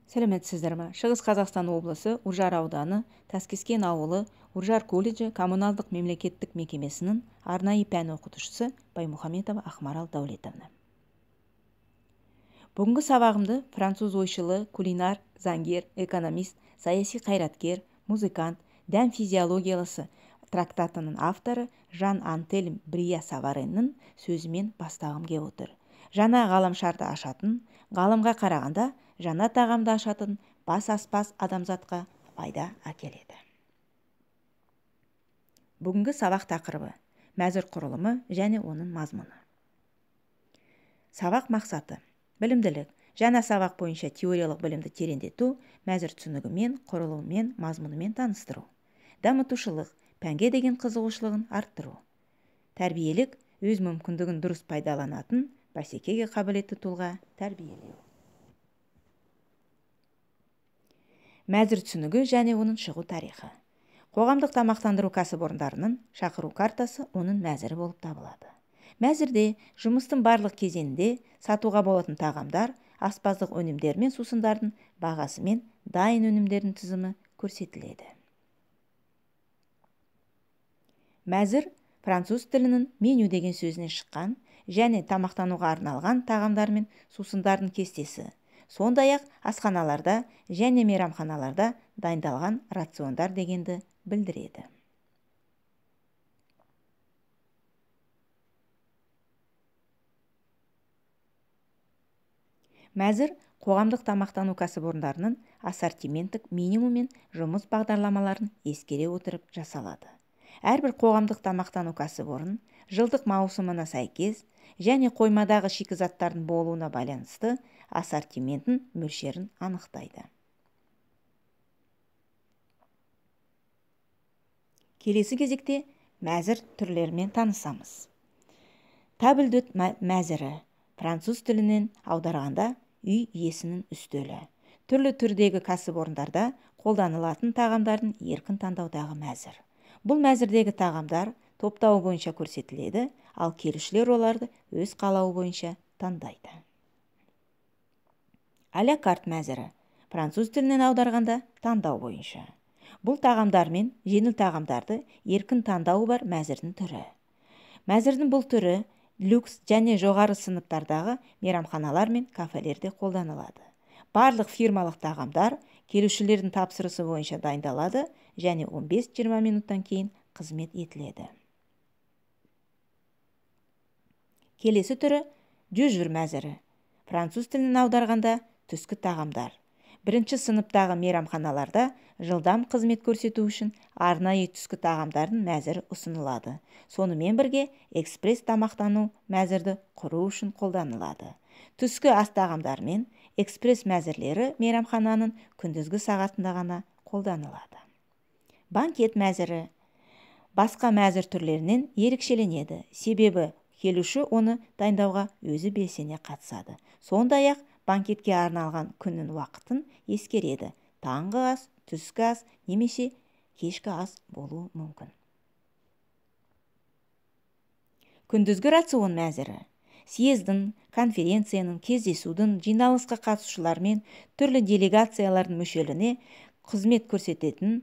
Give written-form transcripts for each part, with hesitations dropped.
Сәлеметсіздер ме? Шығыс Қазақстан облысы Үржар ауданы Таскескен ауылы Үржар колледжі коммуналдық мемлекеттік мекемесінің арнайы пән оқытушысы Баймұхаметова Ақмарал Дәулетовна. Бүгінгі сабағымды француз ойшылы, кулинар, заңгер, экономист, саяси қайраткер, музыкант, дәм физиологиялысы трактатының авторы Жан-Антельм Брия Савареннің сөзімен бастағым кеп отыр. Жаңа ғаламшарды ашатын, ғалымға қарағанда жаңа тағамды ашатын бас аспаз адамзатқа пайда әкеледі. Бүгінгі сабақ тақырыбы мәзір құрылымы және оның мазмұны. Сабақ мақсаты: білімділік. Жаңа сабақ бойынша теориялық білімді тереңдету, мәзір түсінігімен, құрылымымен, мазмұнымен таныстыру. Дамытушылық, пәнге деген қызығушылығын арттыру. Тәрбиелік, өз мүмкіндігін дұрыс пайдаланатын, бәсекеге қабілетті тұлға тәрбиелеу. Мәзір түсінігі және оның шығу тарихы. Қоғамдық тамақтандыру кәсіпорындарының шақыру картасы оның мәзірі болып табылады. Мәзірде жұмыстың барлық кезеңінде сатуға болатын тағамдар, аспаздық өнімдер мен сусындардың бағасы мен дайын өнімдердің тізімі көрсетіледі. Мәзір француз тілінің меню деген сөзінен шыққан және тамақтануға арналған тағамдар мен сусындардың кестесі. Сондай-ақ асханаларда және мейрамханаларда дайындалған рациондар дегенді білдіреді. Мәзір қоғамдық тамақтану кәсіпорындарының ассортименттік минимум мен жұмыс бағдарламаларын ескере отырып жасалады. Әрбір қоғамдық тамақтану кәсіпорын жылдық маусымына сәйкес және қоймадағы шикізаттардың болуына байланысты ассортиментін мөлшерін анықтайды. Келесі кезекте мәзір түрлерімен танысамыз. Табілдет мәзірі француз тілінен аударғанда үй иесінің үстелі. Түрлі түрдегі кәсіпорындарда қолданылатын тағамдардың еркін таңдаудағы мәзір. Бұл мәзірдегі тағамдар топтауы бойынша көрсетіледі, ал келушілер оларды өз қалауы бойынша таңдайды. Аля карт мәзірі француз тілінен аударғанда таңдау бойынша. Бұл тағамдар мен жеңіл тағамдарды еркін таңдауы бар мәзірдің түрі. Мәзірдің бұл түрі люкс және жоғары сыныптардағы мейрамханалар мен кафелерде қолданылады. Барлық фирмалық тағамдар келушілердің тапсырысы бойынша дайындалады және 15-20 минуттан кейін қызмет етіледі. Келесі түрі дюжур мәзірі. Француз тілінен аударғанда түскі тағамдар. Бірінші сыныптағы мейрамханаларда жылдам қызмет көрсету үшін арнайы түскі тағамдардың мәзірі ұсынылады. Сонымен бірге экспресс тамақтану мәзірді құру үшін қолданылады. Түскі ас тағамдар мен экспресс мәзірлері мейрамхананың күндізгі сағатында ғана қолданылады. Банкет мәзірі басқа мәзір түрлерінен ерекшеленеді, себебі келуші оны дайындауға өзі белсене қатысады. Сондай-ақ банкетке арналған күннің уақытын ескереді. Таңғы ас, түскі ас немесе кешкі ас болуы мүмкін. Күндізгі рацион мәзірі съездің, конференцияның, кездесудің, жиналысқа қатысушылармен түрлі делегациялардың мүшеліне қызмет көрсететін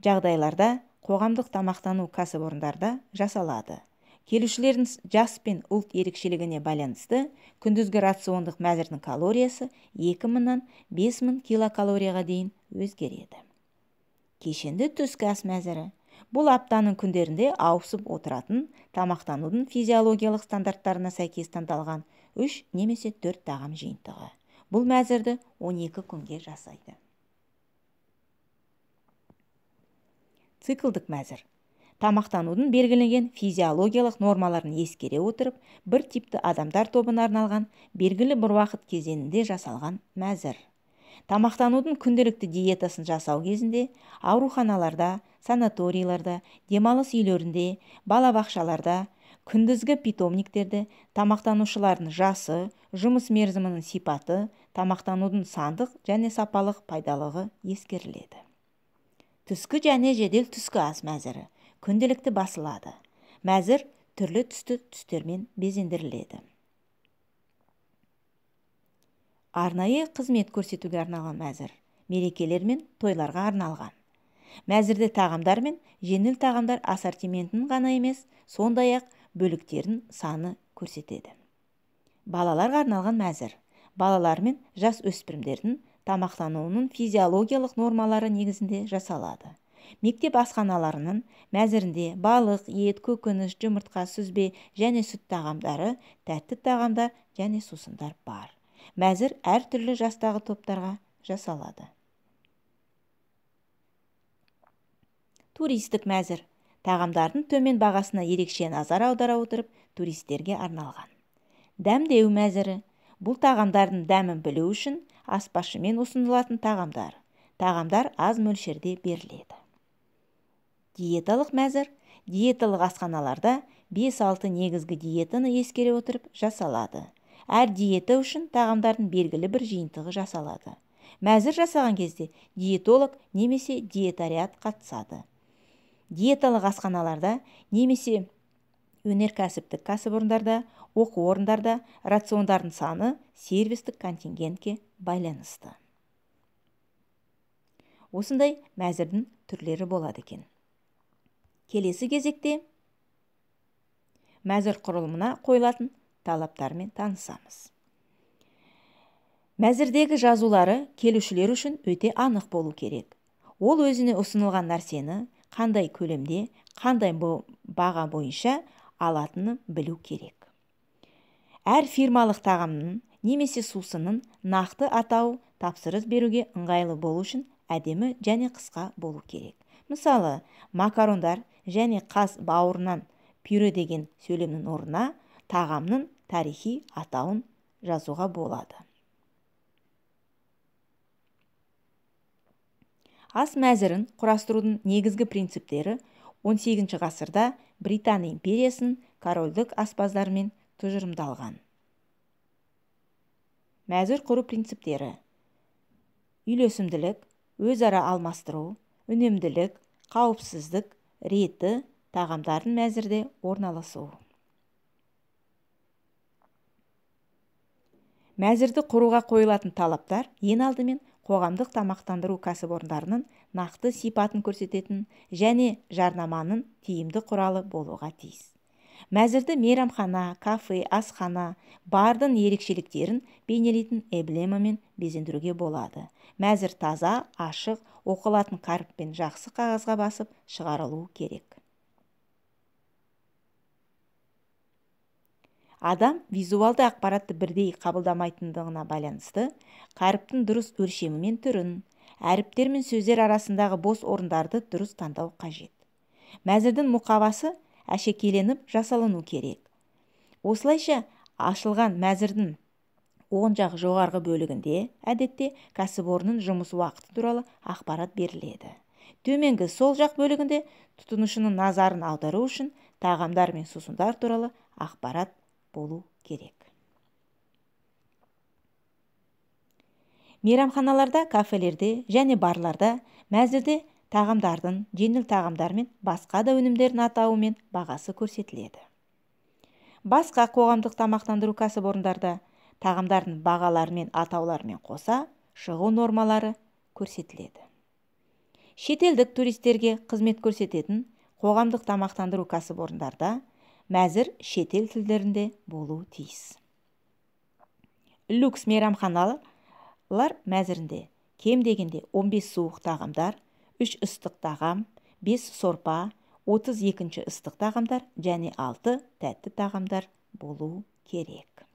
жағдайларда қоғамдық тамақтану кәсіпорындарда жасалады. Келушілердің жас пен ұлт ерекшелігіне байланысты күндізгі рациондық мәзірдің калориясы 2000-нан 5000 килокалорияға дейін өзгереді. Кешенді түскі ас мәзірі бұл аптаның күндерінде ауысып отыратын тамақтанудың физиологиялық стандарттарына сәйкес таңдалған 3 немесе 4 тағам жиынтығы. Бұл мәзірді 12 күнге жасайды. Циклдік мәзір тамақтанудың белгіленген физиологиялық нормаларын ескере отырып, бір типті адамдар тобына арналған белгілі бір уақыт кезеңінде жасалған мәзір. Тамақтанудың күнделікті диетасын жасау кезінде ауруханаларда, санаторийларда, демалыс үйлерінде, балабақшаларда, күндізгі питомниктерде тамақтанушылардың жасы, жұмыс мерзімінің сипаты, тамақтанудың сандық және сапалық пайдалығы ескеріледі. Түскі және жедел түскі ас мәзірі күнделікті басылады. Мәзір түрлі түсті түстермен безендіріледі. Арнайы қызмет көрсетуге арналған мәзір, мерекелер мен тойларға арналған. Мәзірде тағамдар мен жеңіл тағамдар ассортиментін ғана емес, сондай-ақ бөліктерін саны көрсетеді. Балаларға арналған мәзір, балалар мен жас өспірімдердің тамақтануының физиологиялық нормалары негізінде жасалады. Мектеп асханаларының мәзірінде балық, ет, көкөніс, жұмыртқа, сүзбе және сүт тағамдары, тәтті тағамдар және сусындар бар. Мәзір әртүрлі жастағы топтарға жасалады. Туристік мәзір. Тағамдардың төмен бағасына ерекше назар аудара отырып, туристерге арналған. Дәмдеу мәзірі. Бұл тағамдардың дәмін білу үшін аспазшымен ұсынылатын тағамдар. Тағамдар аз мөлшерде беріледі. Диеталық мәзір. Диеталық асханаларда 5-6 негізгі диетаны ескере отырып жасалады. Әр диета үшін тағамдардың белгілі бір жиынтығы жасалады. Мәзір жасаған кезде диетолог немесе диетариат қатысады. Диеталық асханаларда немесе өнеркәсіптік кәсіпорындарда, оқу орындарда рациондардың саны сервистік контингентке байланысты. Осындай мәзірдің түрлері болады екен. Келесі кезекте мәзір құрылымына қойылатын талаптармен танысамыз. Мәзірдегі жазулары келушілер үшін өте анық болу керек. Ол өзіне ұсынылған нәрсені қандай көлемде, қандай баға бойынша алатыны білу керек. Әр фирмалық тағамның немесе сусынның нақты атау тапсырыс беруге ыңғайлы болу үшін әдемі және қысқа болу керек. Мысалы, макарондар және қаз бауырынан пюре деген сөйлемнің орнына тағамның тарихи атауын жазуға болады. Ас мәзірін құрастырудың негізгі принциптері 18 ғасырда Британ империясының корольдік аспаздарымен тұжырымдалған. Мәзір құру принциптері: үйлесімділік, өзара алмастыру, үнемділік, қауіпсіздік, реті, тағамдардың мәзірде орналасуы. Мәзірді құруға қойылатын талаптар ең алдымен қоғамдық тамақтандыру кәсіпорындарының нақты сипатын көрсететін және жарнаманың тиімді құралы болуға тиіс. Мәзірді мейрамхана, кафе, асхана, бардың ерекшеліктерін бейнелейтін эмблемамен безендіруге болады. Мәзір таза, ашық, оқылатын қаріппен жақсы қағазға басып шығарылуы керек. Адам визуалды ақпаратты бірдей қабылдамайтындығына байланысты, қаріптің дұрыс өлшемі мен түрін, әріптер мен сөздер арасындағы бос орындарды дұрыс таңдау қажет. Мәзірдің мұқабасы әшекейленіп жасалыну керек. Осылайша, ашылған мәзірдің оң жақ жоғарғы бөлігінде әдетте кәсіпорынның жұмыс уақыты туралы ақпарат беріледі. Төменгі сол жақ бөлігінде тұтынушының назарын аудару үшін тағамдар мен сусындар туралы ақпарат болу керек. Мейрамханаларда, кафелерде және барларда мәзірде тағамдардың, жеңіл тағамдар мен басқа да өнімдердің атауы мен бағасы көрсетіледі. Басқа қоғамдық тамақтандыру кәсіпорындарда тағамдардың бағалары мен атауларымен қоса шығу нормалары көрсетіледі. Шетелдік туристерге қызмет көрсететін қоғамдық тамақтандыру кәсіпорындарда мәзір шетел тілдерінде болуы тиіс. Люкс мейрамханалар мәзірінде кем дегенде 15 суық тағамдар, 3 ыстық тағам, 5 сорпа, 32 ыстық тағамдар және 6 тәтті тағамдар болуы керек.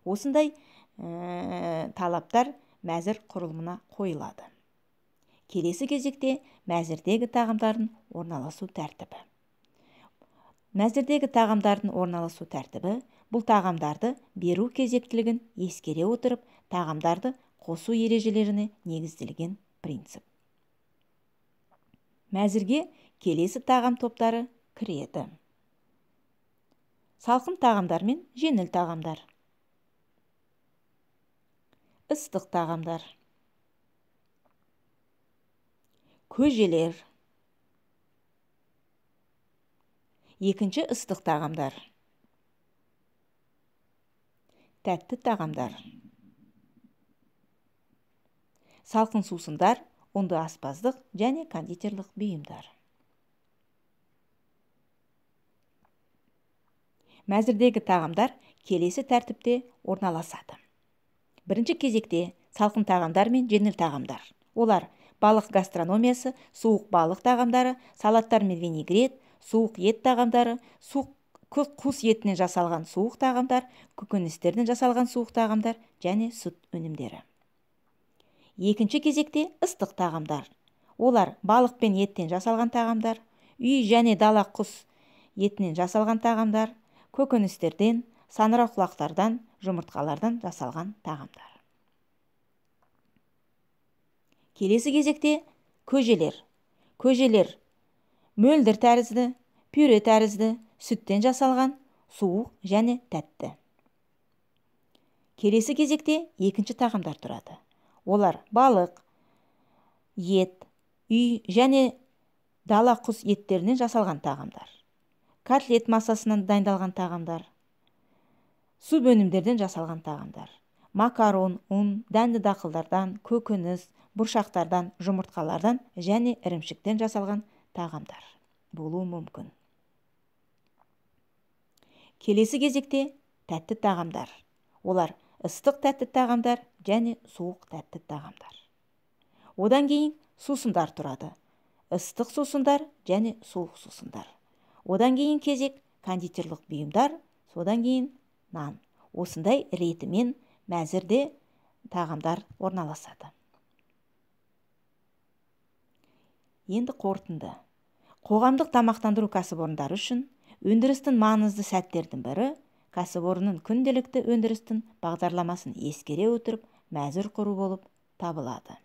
Осындай талаптар мәзір құрылымына қойылады. Келесі кезекте мәзірдегі тағамдардың орналасу тәртібі. Мәзірдегі тағамдардың орналасу тәртібі бұл тағамдарды беру кезектілігін ескере отырып, тағамдарды қосу ережелеріне негізделген принцип. Мәзірге келесі тағам топтары кіреді. Салқын тағамдар мен жеңіл тағамдар. Ыстық тағамдар. Көжелер. Екінші ыстық тағамдар. тәтті тағамдар. Салқын сусындар, ұнды аспаздық және кондитерлік бұйымдар. Мәзірдегі тағамдар келесі тәртіпте орналасады. Бірінші кезекте салқын тағамдар мен жеңіл тағамдар. Олар балық гастрономиясы, суық балық тағамдары, салаттар мен винегрет, суық ет тағамдары, құс етінен жасалған суық тағамдар, көкөністерден жасалған суық тағамдар және сүт өнімдері. Екінші кезекте ыстық тағамдар. Олар балық пен еттен жасалған тағамдар, үй және дала құс етінен жасалған тағамдар, көкөністерден, саңырауқұлақтардан, жұмыртқалардан жасалған тағамдар. Келесі кезекте көжелер. Көжелер мөлдір тәрізді, пюре тәрізді, сүттен жасалған, суық және тәтті. Келесі кезекте екінші тағамдар тұрады. Олар балық, ет, үй және дала құс еттерінен жасалған тағамдар. Котлет массасынан дайындалған тағамдар. Сүт өнімдерден жасалған тағамдар. Макарон, ұн, дәнді дақылдардан, көкөніс, бұршақтардан, жұмыртқалардан және ірімшіктен жасалған тағамдар болуы мүмкін. Келесі кезекте тәтті тағамдар. Олар ыстық тәтті тағамдар және суық тәтті тағамдар. Одан кейін сусындар тұрады. Ыстық сусындар және суық сусындар. Одан кейін кезек кондитерлік бұйымдар, содан кейін нан. Осындай ретімен мәзірде тағамдар орналасады. Енді қорытынды. Қоғамдық тамақтандыру кәсіпорындары үшін өндірістің маңызды сәттердің бірі кәсіпорынның күнделікті өндірістің бағдарламасын ескере отырып мәзір құру болып табылады.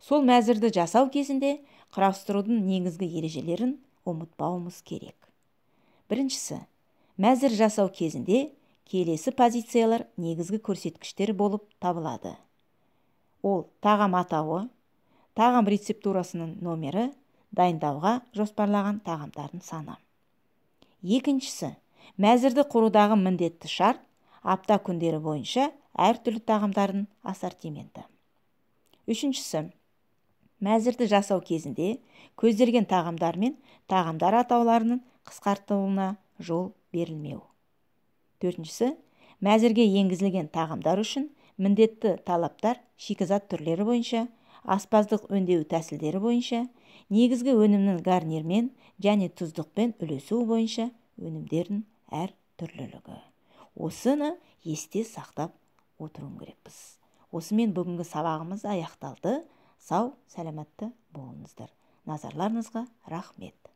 Сол мәзірді жасау кезінде құрастырудың негізгі ережелерін ұмытпауымыз керек. Біріншісі, мәзір жасау кезінде келесі позициялар негізгі көрсеткіштер болып табылады. Ол тағам атауы, тағам рецептурасының номері, дайындауға жоспарлаған тағамдардың саны. Екіншісі, мәзірді құрудағы міндетті шарт, апта күндері бойынша әртүрлі тағамдардың ассортименті. Үшіншісі, мәзірді жасау кезінде көзделген тағамдар мен тағамдар атауларының қысқартылуына жол берілмеу. Төртіншісі, мәзірге енгізілген тағамдар үшін міндетті талаптар шикізат түрлері бойынша, аспаздық өңдеу тәсілдері бойынша, негізгі өнімнің гарнирмен және тұздықпен үлесу бойынша өнімдердің әр түрлілігі. Осыны есте сақтап отыруым керекпіз. Осымен бүгінгі сабағымыз аяқталды. Сау, сәлематты болыңыздар. Назарларыңызға рахмет.